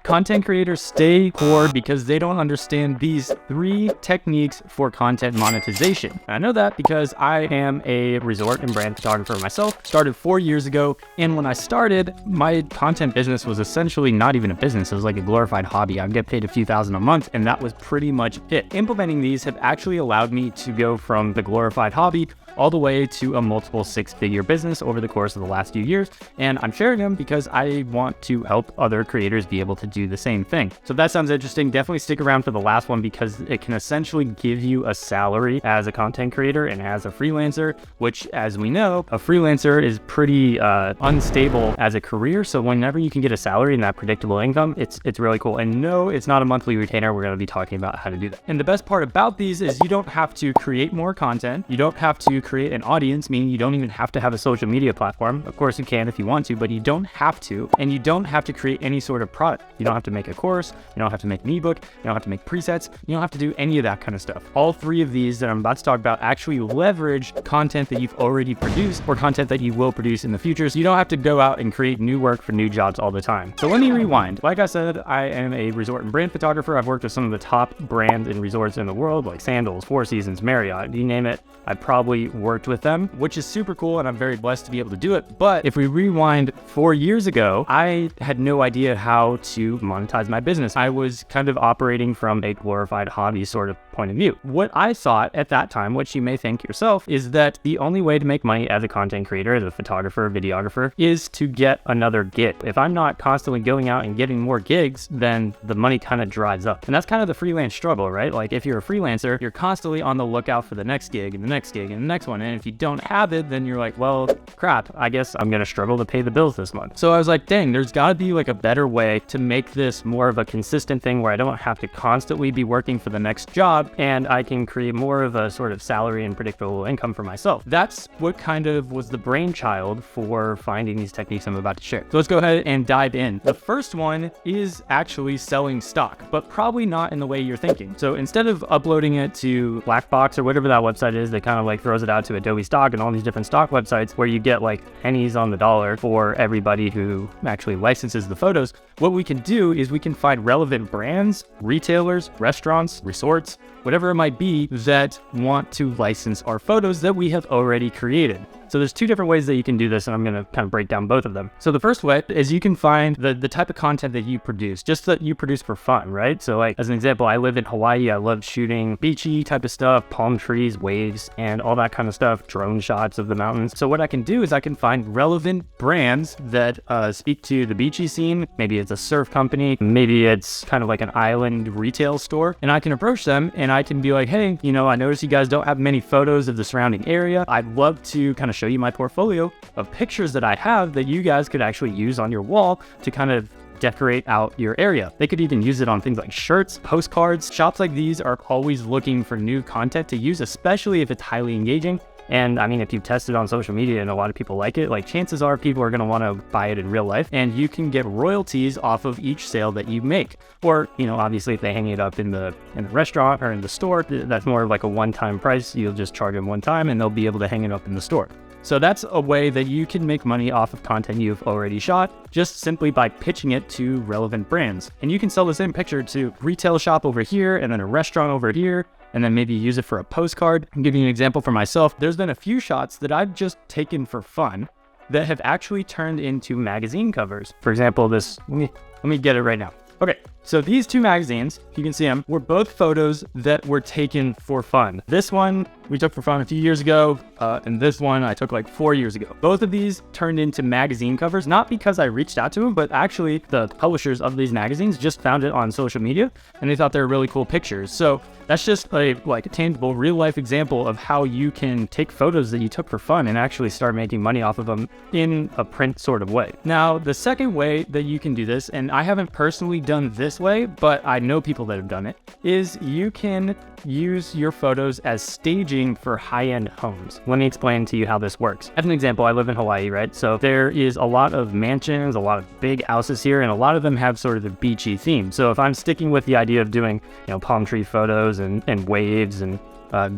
Content creators stay poor because they don't understand these 3 techniques for content monetization. And I know that because I am a resort and brand photographer myself, started 4 years ago. And when I started, my content business was essentially not even a business. It was like a glorified hobby. I'd get paid a few thousand a month, and that was pretty much it. Implementing these have actually allowed me to go from the glorified hobby all the way to a multiple 6-figure business over the course of the last few years. And I'm sharing them because I want to help other creators be able to do the same thing. So if that sounds interesting, definitely stick around for the last one, because it can essentially give you a salary as a content creator and as a freelancer, which, as we know, a freelancer is pretty unstable as a career. So whenever you can get a salary and that predictable income, it's really cool. And no, it's not a monthly retainer. We're going to be talking about how to do that. And the best part about these is you don't have to create more content. You don't have to create an audience, meaning you don't even have to have a social media platform. Of course you can if you want to, but you don't have to. And you don't have to create any sort of product. You don't have to make a course. You don't have to make an ebook. You don't have to make presets. You don't have to do any of that kind of stuff. All 3 of these that I'm about to talk about actually leverage content that you've already produced or content that you will produce in the future. So you don't have to go out and create new work for new jobs all the time. So let me rewind. Like I said, I am a resort and brand photographer. I've worked with some of the top brands and resorts in the world, like Sandals, Four Seasons, Marriott, you name it. I've probably worked with them, which is super cool, and I'm very blessed to be able to do it. But if we rewind 4 years ago, I had no idea how to monetize my business. I was kind of operating from a glorified hobby sort of point of view. What I thought at that time, which you may think yourself, is that the only way to make money as a content creator, as a photographer, videographer, is to get another gig. If I'm not constantly going out and getting more gigs, then the money kind of dries up. And that's kind of the freelance struggle, right? Like if you're a freelancer, you're constantly on the lookout for the next gig and the next gig and the next one. And if you don't have it, then you're like, well, crap, I guess I'm going to struggle to pay the bills this month. So I was like, dang, there's got to be like a better way to make this more of a consistent thing where I don't have to constantly be working for the next job, and I can create more of a sort of salary and predictable income for myself. That's what kind of was the brainchild for finding these techniques I'm about to share. So let's go ahead and dive in. The first one is actually selling stock, but probably not in the way you're thinking. So instead of uploading it to Blackbox or whatever that website is that kind of like throws it out to Adobe Stock and all these different stock websites where you get like pennies on the dollar for everybody who actually licenses the photos, what we can do is we can find relevant brands, retailers, restaurants, resorts, whatever it might be, that want to license our photos that we have already created. So there's 2 different ways that you can do this, and I'm going to kind of break down both of them. So the first way is you can find the type of content that you produce, just that you produce for fun, right? So like, as an example, I live in Hawaii. I love shooting beachy type of stuff, palm trees, waves, and all that kind of stuff, drone shots of the mountains. So what I can do is I can find relevant brands that speak to the beachy scene. Maybe it's a surf company, maybe it's kind of like an island retail store, and I can approach them and I can be like, hey, you know, I noticed you guys don't have many photos of the surrounding area. I'd love to kind of show you my portfolio of pictures that I have that you guys could actually use on your wall to kind of decorate out your area. They could even use it on things like shirts, postcards. Shops like these are always looking for new content to use, especially if it's highly engaging. And I mean, if you've tested on social media and a lot of people like it, like chances are people are going to want to buy it in real life, and you can get royalties off of each sale that you make. Or, you know, obviously if they hang it up in the restaurant or in the store, that's more of like a one-time price. You'll just charge them one time and they'll be able to hang it up in the store. So that's a way that you can make money off of content you've already shot, just simply by pitching it to relevant brands. And you can sell the same picture to retail shop over here and then a restaurant over here, and then maybe use it for a postcard. I'll give you an example for myself. There's been a few shots that I've just taken for fun that have actually turned into magazine covers. For example, this, let me get it right now. Okay, so these 2 magazines, if you can see them, were both photos that were taken for fun. This one we took for fun a few years ago, and this one I took like 4 years ago. Both of these turned into magazine covers, not because I reached out to them, but actually the publishers of these magazines just found it on social media and they thought they were really cool pictures. So that's just a tangible real life example of how you can take photos that you took for fun and actually start making money off of them in a print sort of way. Now, the second way that you can do this, and I haven't personally done this way, but I know people that have done it, is you can use your photos as staging for high-end homes. Let me explain to you how this works. As an example, I live in Hawaii, right? So there is a lot of mansions, a lot of big houses here, and a lot of them have sort of the beachy theme. So if I'm sticking with the idea of doing, palm tree photos and waves and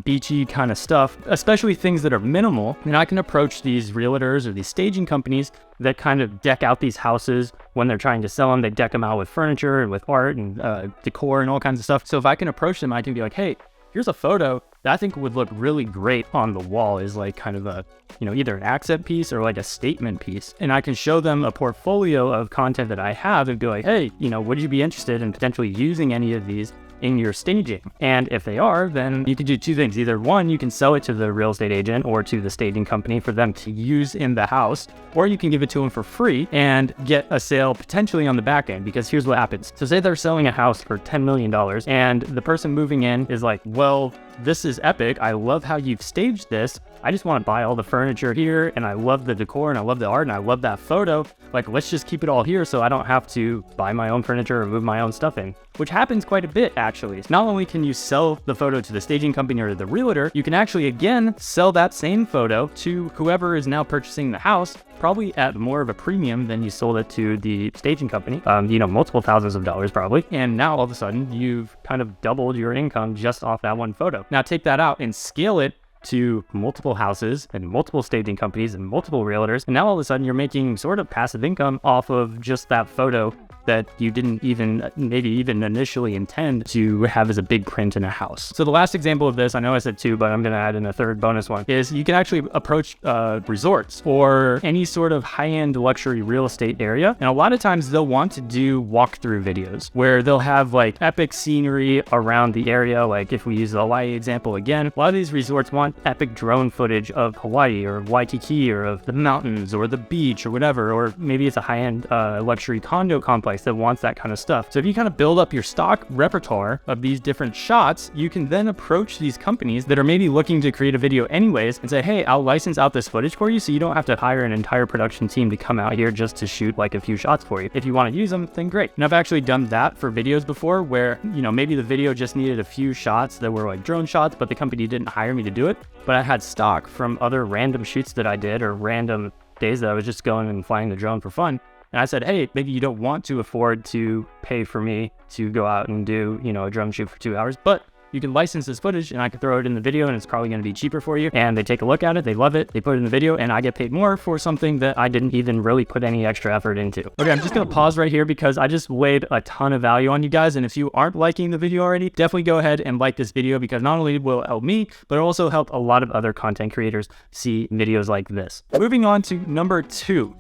beachy kind of stuff, especially things that are minimal, then I can approach these realtors or these staging companies that kind of deck out these houses when they're trying to sell them. They deck them out with furniture and with art and decor and all kinds of stuff. So if I can approach them, I can be like, hey, here's a photo that I think would look really great on the wall, is like kind of a, either an accent piece or like a statement piece. And I can show them a portfolio of content that I have and be like, hey, would you be interested in potentially using any of these in your staging? And if they are, then you can do two things. Either one, you can sell it to the real estate agent or to the staging company for them to use in the house, or you can give it to them for free and get a sale potentially on the back end. Because here's what happens. So say they're selling a house for $10 million and the person moving in is like, well, this is epic. I love how you've staged this. I just want to buy all the furniture here, and I love the decor, and I love the art, and I love that photo. Like, let's just keep it all here so I don't have to buy my own furniture or move my own stuff in, which happens quite a bit, actually. Not only can you sell the photo to the staging company or the realtor, you can actually, again, sell that same photo to whoever is now purchasing the house, probably at more of a premium than you sold it to the staging company, multiple thousands of dollars probably. And now all of a sudden you've kind of doubled your income just off that one photo. Now take that out and scale it to multiple houses and multiple staging companies and multiple realtors. And now all of a sudden you're making sort of passive income off of just that photo that you didn't maybe even initially intend to have as a big print in a house. So the last example of this, I know I said two, but I'm gonna add in a third bonus one, is you can actually approach resorts or any sort of high-end luxury real estate area. And a lot of times they'll want to do walkthrough videos where they'll have like epic scenery around the area. Like if we use the Hawaii example again, a lot of these resorts want epic drone footage of Hawaii or Waikiki or of the mountains or the beach or whatever, or maybe it's a high-end luxury condo complex that wants that kind of stuff. So if you kind of build up your stock repertoire of these different shots, you can then approach these companies that are maybe looking to create a video anyways and say, hey, I'll license out this footage for you so you don't have to hire an entire production team to come out here just to shoot like a few shots for you. If you want to use them, then great. And I've actually done that for videos before where, maybe the video just needed a few shots that were like drone shots, but the company didn't hire me to do it. But I had stock from other random shoots that I did or random days that I was just going and flying the drone for fun. And I said, hey, maybe you don't want to afford to pay for me to go out and do, a drone shoot for 2 hours, but you can license this footage and I can throw it in the video and it's probably going to be cheaper for you. And they take a look at it, they love it, they put it in the video, and I get paid more for something that I didn't even really put any extra effort into. Okay, I'm just going to pause right here because I just weighed a ton of value on you guys. And if you aren't liking the video already, definitely go ahead and like this video, because not only will it help me, but it'll also help a lot of other content creators see videos like this. Moving on to number 2.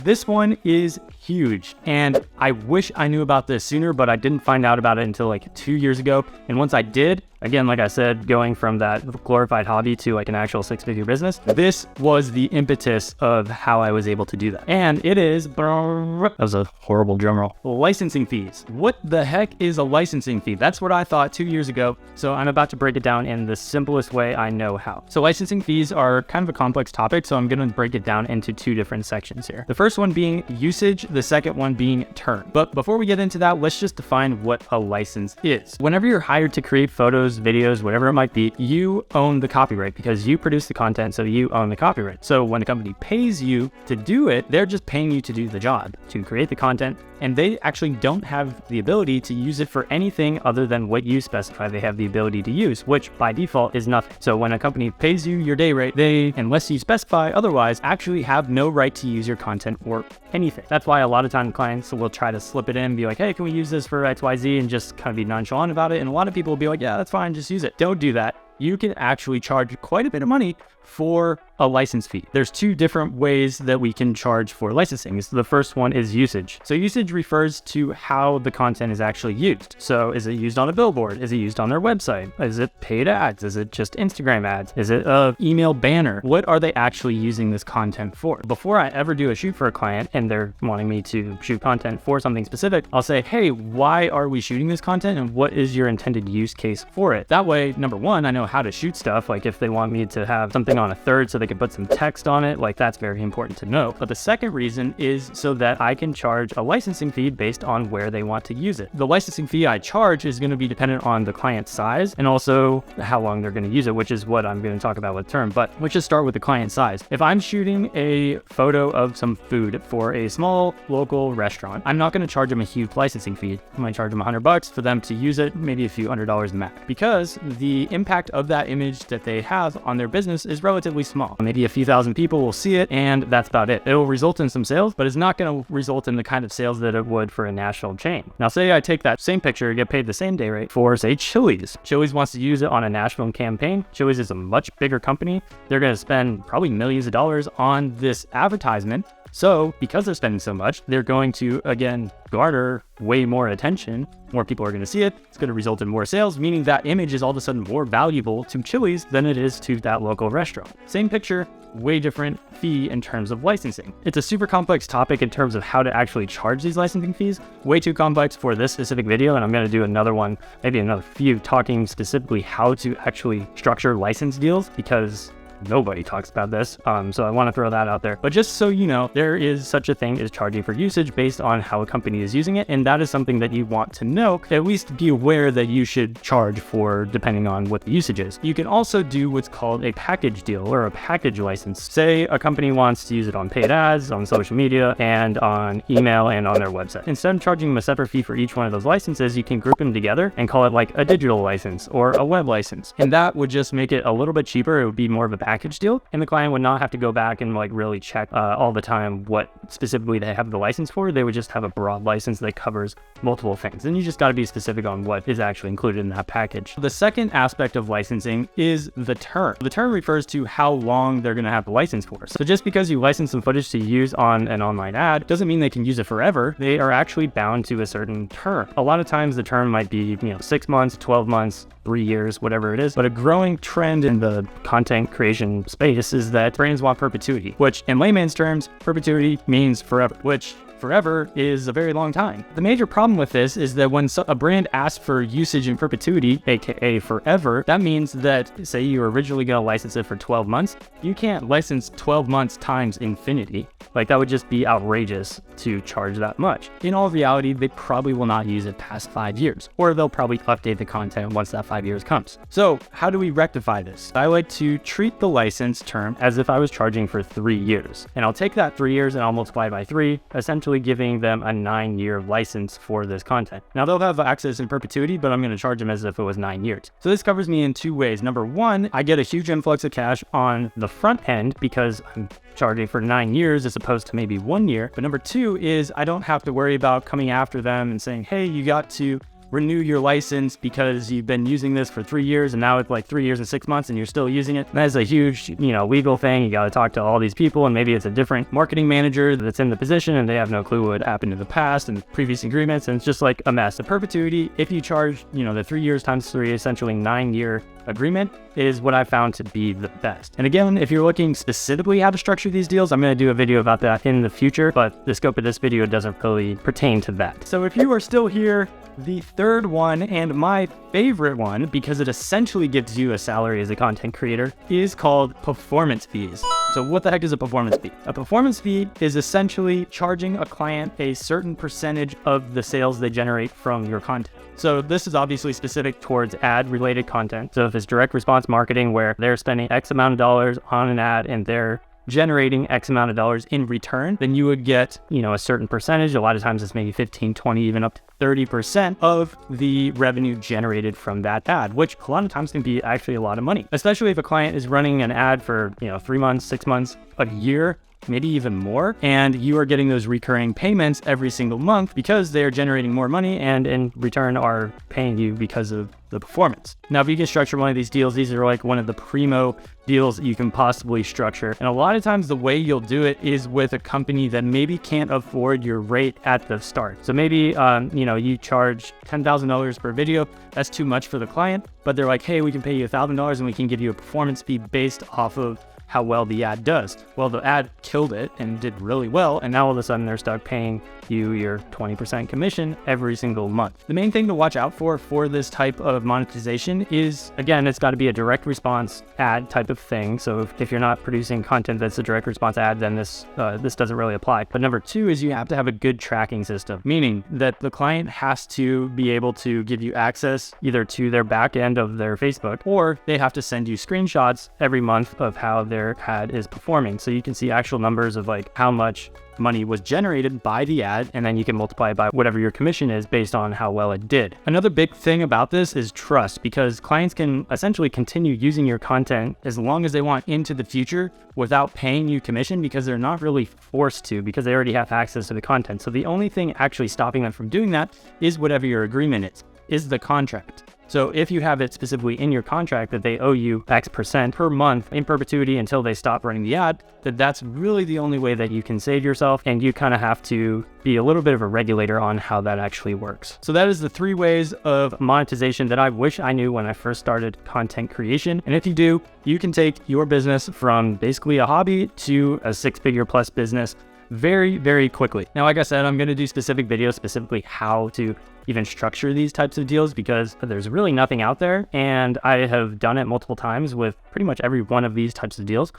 This one is huge, and I wish I knew about this sooner, but I didn't find out about it until like 2 years ago. And once I did, again, like I said, going from that glorified hobby to like an actual 6-figure business, this was the impetus of how I was able to do that. And it is, that was a horrible drum roll, licensing fees. What the heck is a licensing fee? That's what I thought 2 years ago. So I'm about to break it down in the simplest way I know how. So licensing fees are kind of a complex topic, so I'm going to break it down into 2 different sections here. The first one being usage, the second one being turn. But before we get into that, let's just define what a license is. Whenever you're hired to create photos, videos, whatever it might be, you own the copyright because you produce the content, so you own the copyright. So when a company pays you to do it, they're just paying you to do the job, to create the content, and they actually don't have the ability to use it for anything other than what you specify they have the ability to use, which by default is nothing. So when a company pays you your day rate, they, unless you specify otherwise, actually have no right to use your content or anything. That's why a lot of time clients will try to slip it in and be like, hey, can we use this for XYZ, and just kind of be nonchalant about it. And a lot of people will be like, yeah, that's fine, just use it. Don't do that. You can actually charge quite a bit of money for a license fee. There's 2 different ways that we can charge for licensing. So the first one is usage. So usage refers to how the content is actually used. So is it used on a billboard? Is it used on their website? Is it paid ads? Is it just Instagram ads? Is it a email banner? What are they actually using this content for? Before I ever do a shoot for a client and they're wanting me to shoot content for something specific, I'll say, hey, why are we shooting this content and what is your intended use case for it? That way, number one, I know how to shoot stuff. Like if they want me to have something on a third so they they can put some text on it. Like, that's very important to know. But the second reason is so that I can charge a licensing fee based on where they want to use it. The licensing fee I charge is going to be dependent on the client size and also how long they're going to use it, which is what I'm going to talk about with term. But let's just start with the client size. If I'm shooting a photo of some food for a small local restaurant, I'm not going to charge them a huge licensing fee. I might charge them $100 for them to use it, maybe a few $100 max, because the impact of that image that they have on their business is relatively small. Maybe a few thousand people will see it, and that's about it. It will result in some sales, but it's not going to result in the kind of sales that it would for a national chain. Now, say I take that same picture, get paid the same day rate for, say, Chili's. Chili's wants to use it on a national campaign. Chili's is a much bigger company. They're going to spend probably millions of dollars on this advertisement. So because they're spending so much, they're going to, again, garner way more attention. More people are going to see it. It's going to result in more sales, meaning that image is all of a sudden more valuable to Chili's than it is to that local restaurant. Same picture, way different fee in terms of licensing. It's a super complex topic in terms of how to actually charge these licensing fees. Way too complex for this specific video, and I'm going to do another one, maybe another few, talking specifically how to actually structure license deals, because nobody talks about this, so I want to throw that out there. But just so you know, there is such a thing as charging for usage based on how a company is using it, and that is something that you want to know. At least be aware that you should charge for depending on what the usage is. You can also do what's called a package deal or a package license. Say a company wants to use it on paid ads, on social media, and on email, and on their website. Instead of charging them a separate fee for each one of those licenses, you can group them together and call it like a digital license or a web license. And that would just make it a little bit cheaper. It would be more of a package deal, and the client would not have to go back and like really check all the time what specifically they have the license for. They would just have a broad license that covers multiple things, and you just got to be specific on what is actually included in that package. The second aspect of licensing is the term. The term refers to how long they're going to have the license for. So just because you license some footage to use on an online ad doesn't mean they can use it forever. They are actually bound to a certain term. A lot of times the term might be 6 months, 12 months, 3 years, whatever it is. But a growing trend in the content creation space is that brands want perpetuity, which in layman's terms, perpetuity means forever, which forever is a very long time. The major problem with this is that when a brand asks for usage in perpetuity, aka forever, that means that, say you were originally going to license it for 12 months, you can't license 12 months times infinity. Like, that would just be outrageous to charge that much. In all reality, they probably will not use it past 5 years, or they'll probably update the content once that 5 years comes. So how do we rectify this? I like to treat the license term as if I was charging for 3 years. And I'll take that 3 years and I'll multiply by 3, essentially giving them a 9-year license for this content. Now, they'll have access in perpetuity, but I'm going to charge them as if it was 9 years. So this covers me in 2 ways. Number 1, I get a huge influx of cash on the front end because I'm charging for 9 years as opposed to maybe 1 year. But number 2 is I don't have to worry about coming after them and saying, hey, you got to renew your license because you've been using this for 3 years and now it's like 3 years and 6 months and you're still using it. And that is a huge, legal thing. You got to talk to all these people, and maybe it's a different marketing manager that's in the position and they have no clue what happened in the past and previous agreements, and it's just like a mess. The perpetuity, if you charge, the 3 years times 3, essentially 9-year agreement, is what I found to be the best. And again, if you're looking specifically how to structure these deals, I'm going to do a video about that in the future, but the scope of this video doesn't really pertain to that. So if you are still here, the third one, and my favorite one, because it essentially gives you a salary as a content creator, is called performance fees. So what the heck is a performance fee? A performance fee is essentially charging a client a certain percentage of the sales they generate from your content. So this is obviously specific towards ad-related content. So if it's direct response marketing where they're spending X amount of dollars on an ad and they're generating X amount of dollars in return, then you would get, a certain percentage. A lot of times it's maybe 15, 20, even up to 30% of the revenue generated from that ad, which a lot of times can be actually a lot of money, especially if a client is running an ad for, 3 months, 6 months, a year, maybe even more, and you are getting those recurring payments every single month because they are generating more money and in return are paying you because of the performance. Now, if you can structure one of these deals, these are like one of the primo deals that you can possibly structure. And a lot of times the way you'll do it is with a company that maybe can't afford your rate at the start. So maybe, you charge $10,000 per video. That's too much for the client, but they're like, hey, we can pay you $1,000 and we can give you a performance fee based off of how well the ad does. Well, the ad killed it and did really well, and now all of a sudden they're stuck paying you your 20% commission every single month. The main thing to watch out for this type of monetization is, again, it's got to be a direct response ad type of thing. So if you're not producing content that's a direct response ad, then this doesn't really apply. But number two is you have to have a good tracking system, meaning that the client has to be able to give you access either to their back end of their Facebook, or they have to send you screenshots every month of how their ad is performing. So you can see actual numbers of like how much money was generated by the ad, and then you can multiply it by whatever your commission is based on how well it did. Another big thing about this is trust, because clients can essentially continue using your content as long as they want into the future without paying you commission, because they're not really forced to, because they already have access to the content. So the only thing actually stopping them from doing that is whatever your agreement is the contract. So if you have it specifically in your contract that they owe you X% per month in perpetuity until they stop running the ad, that's really the only way that you can save yourself, and you kind of have to be a little bit of a regulator on how that actually works. So that is the 3 ways of monetization that I wish I knew when I first started content creation. And if you do, you can take your business from basically a hobby to a 6-figure plus business very, very quickly. Now, like I said, I'm going to do specific videos specifically how to even structure these types of deals, because there's really nothing out there, and I have done it multiple times with pretty much every one of these types of deals.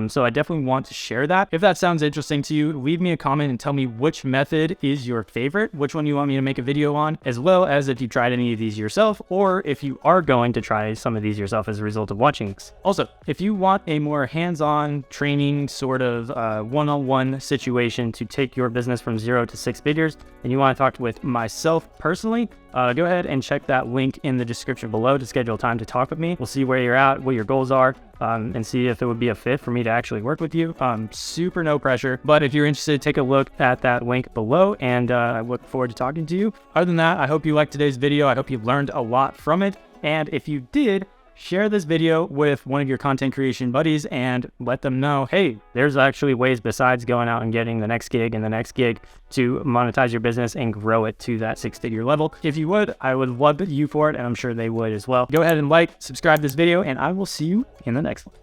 So I definitely want to share that. If that sounds interesting to you, leave me a comment and tell me which method is your favorite, which one you want me to make a video on, as well as if you tried any of these yourself, or if you are going to try some of these yourself as a result of watching this. Also, if you want a more hands-on training sort of one-on-one situation to take your business from 0 to 6 figures, and you want to talk with myself personally, go ahead and check that link in the description below to schedule time to talk with me. We'll see where you're at, what your goals are, and see if it would be a fit for me to actually work with you. Super no pressure, but if you're interested, take a look at that link below, and I look forward to talking to you. Other than that, I hope you liked today's video. I hope you learned a lot from it, and if you did, share this video with one of your content creation buddies and let them know, hey, there's actually ways besides going out and getting the next gig and the next gig to monetize your business and grow it to that 6-figure level. If you would, I would love you for it, and I'm sure they would as well. Go ahead and like, subscribe this video, and I will see you in the next one.